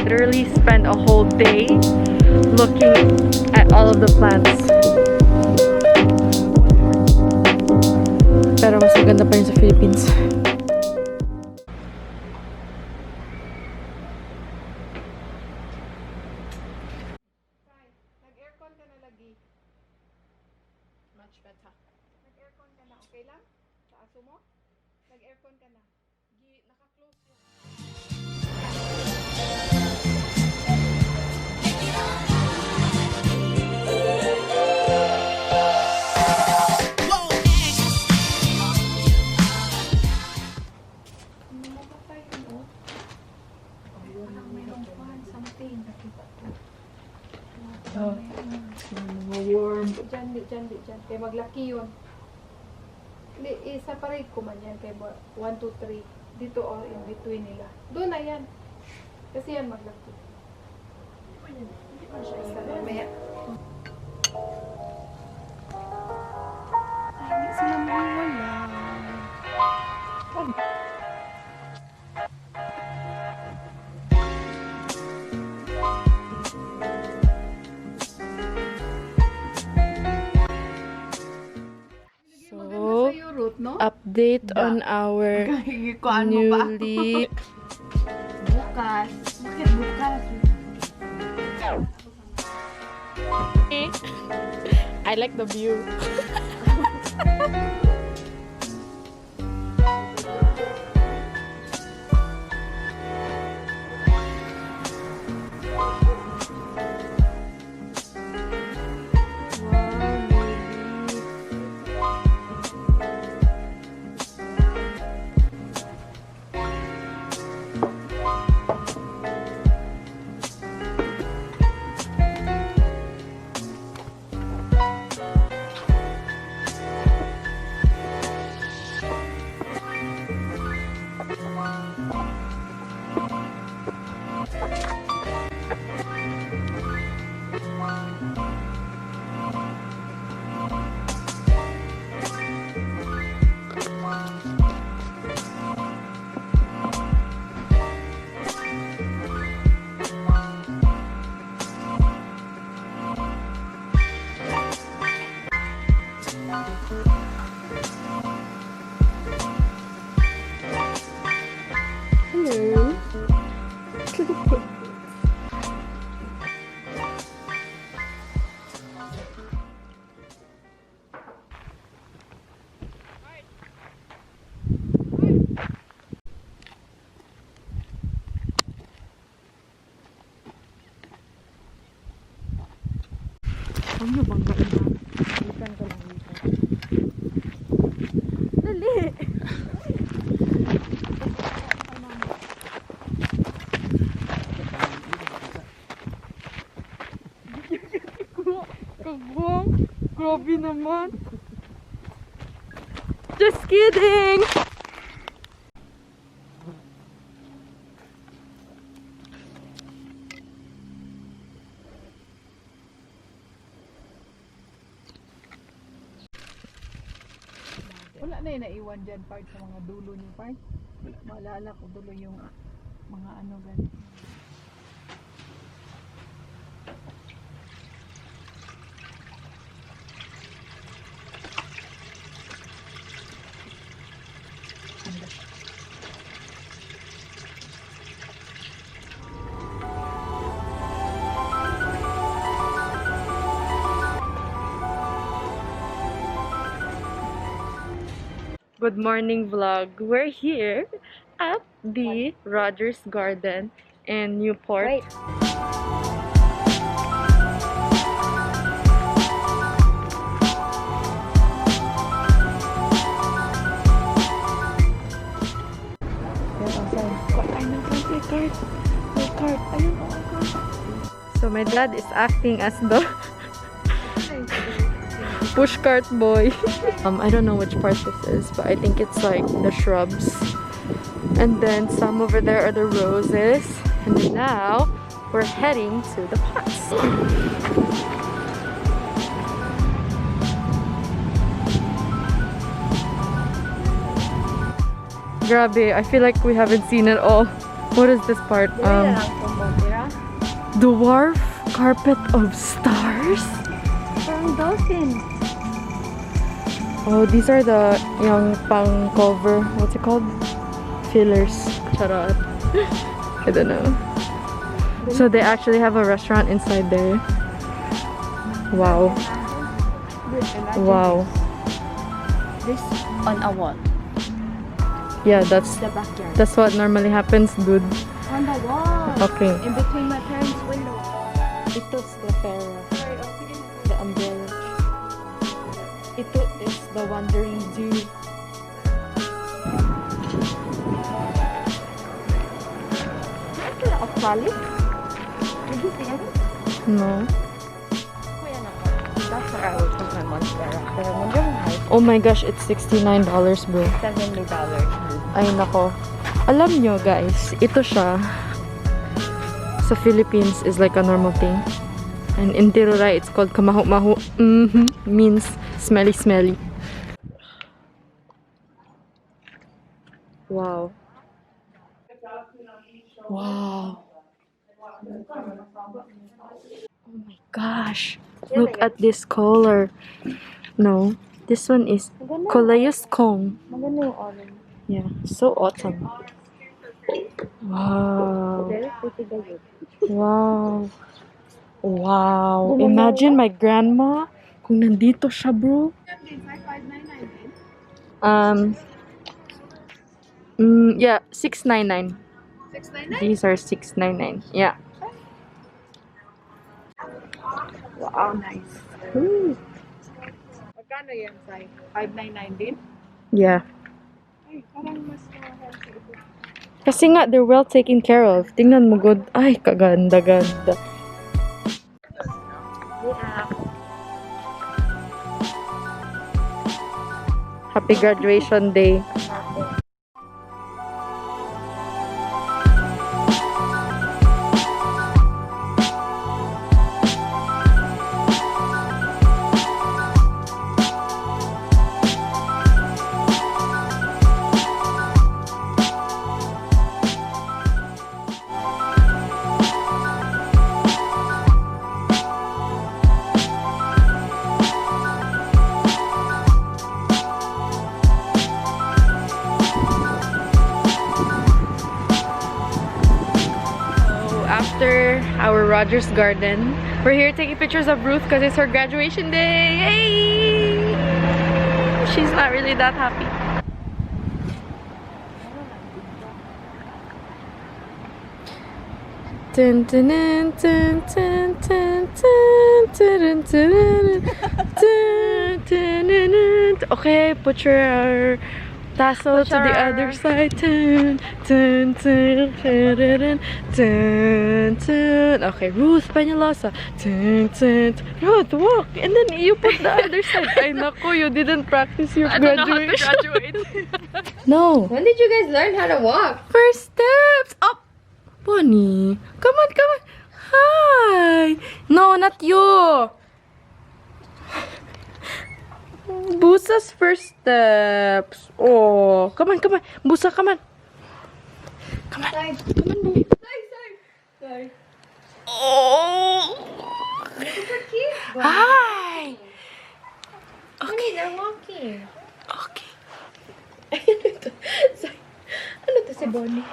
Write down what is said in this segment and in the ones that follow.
literally spend a whole day looking at all of the plants. Pero mas maganda pa yun sa Philippines. Nag-aircon ka na lagi. Much better. Nag-aircon ka na, okay lang? Sa aso mo? Nag-aircon ka na. Naka-close yun. Warm. Diyan. Kaya maglaki yun. Hindi, i-separate ko man yan. Kaya 1, 2, 3. Dito o in between nila. Doon na yan. Kasi yan maglaki. Hindi pa siya isa mamaya. Ay, hindi sila mawawala. Update on our newly... Bukas. Bakit bukas? I like the view. Hello. Huwag niyo bang gawin na? Ikan ko lang dito. Dali! Kagwang! Grabe naman! Just kidding! Wala na yung naiwan dyan part sa mga dulo niyo part. Maalala ko dulo yung mga ano ganun. Good morning vlog. We're here at the Rogers Garden in Newport. Wait. So my dad is acting as the pushcart boy. I don't know which part this is, but I think it's like the shrubs. And then some over there are the roses. And then now we're heading to the pots. Grabe, I feel like we haven't seen it all. What is this part? Dwarf carpet of stars? Parang dolphin. Oh, these are the young pang cover. What's it called? Fillers. Charot. I don't know. So they actually have a restaurant inside there. Wow. Wow. This on a wall. Yeah, The backyard. that's what normally happens, dude. On the wall. Okay. In between my parents' window. Ito's the Farah, the umbrella. Ito is the Wandering Zoo. Of Bali? Did you see it? No. That's where I would put my monstera. Pero yung height, Oh my gosh, it's $69, bro. $70. Ay nako. Alam nyo guys, ito siya sa Philippines is like a normal thing. And in Tiruray, it's called kamahu-mahu. Means smelly smelly. Wow. Wow. Oh my gosh. Look at this color. No, this one is Coleus Kong. Maganda yung orange. Yeah, so autumn. Wow. Very pretty guys. Wow. Wow. Imagine my grandma kung nandito siya, bro. Yeah, 699. 699? These are 699. Yeah. Wow, nice. Magkano yan, Sai? 599 din? Yeah. Ay, parang mas healthy ito. Kasi nga, they're well taken care of. Tingnan mo, good. Ay, kaganda-ganda. Yeah. Happy graduation day. After our Rogers Garden, we're here taking pictures of Ruth because it's her graduation day. Yay! She's not really that happy. Dun, dun, dun, dun, dun, dun, dun, dun, dun, dun, dun, dun. Okay, put your tassel to the other side. Dun, dun, dun, dun, dun, dun. Okay, Ruth Peñalosa. Dun, dun, dun. Ruth, walk. And then you put the other side. Ay, naku, you didn't practice your graduation. I don't know how to graduate. No. When did you guys learn how to walk? First steps. Up. Bonnie. Come on, come on. Hi. No, not you. Busa's first steps. Oh, come on, come on. Busa, come on. Come on. Sai. Come on, Sai. Oh. Look at your kids. Hi. Okay, they're walking. Okay. Ano to? Sai. Ano to si Bonnie?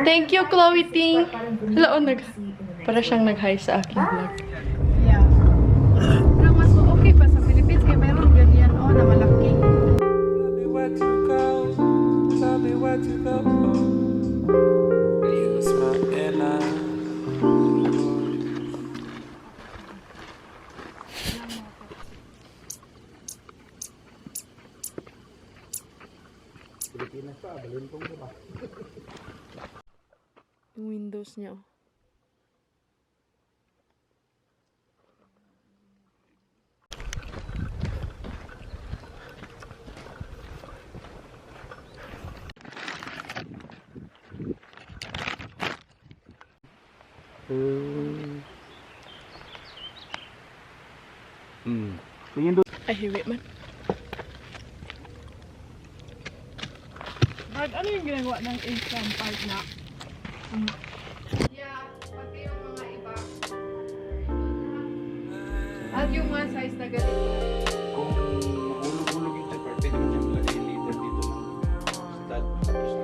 Thank you, Chloe Ting. Hala, oh, para siyang nag-hi sa aking vlog. Yeah. Parang mas okay pa sa Philippines kaya meron ganyan, oh, na Yung windows niya. Oh. Tingin doon. Ay, hiwi man. Ano yung ginagawa ng Asian part na? Yeah, pati yung mga iba. At yung mga size na ganito. Kung mahulog-hulog yung part, pwede mo siyang lagay leader dito ng stud. Tapos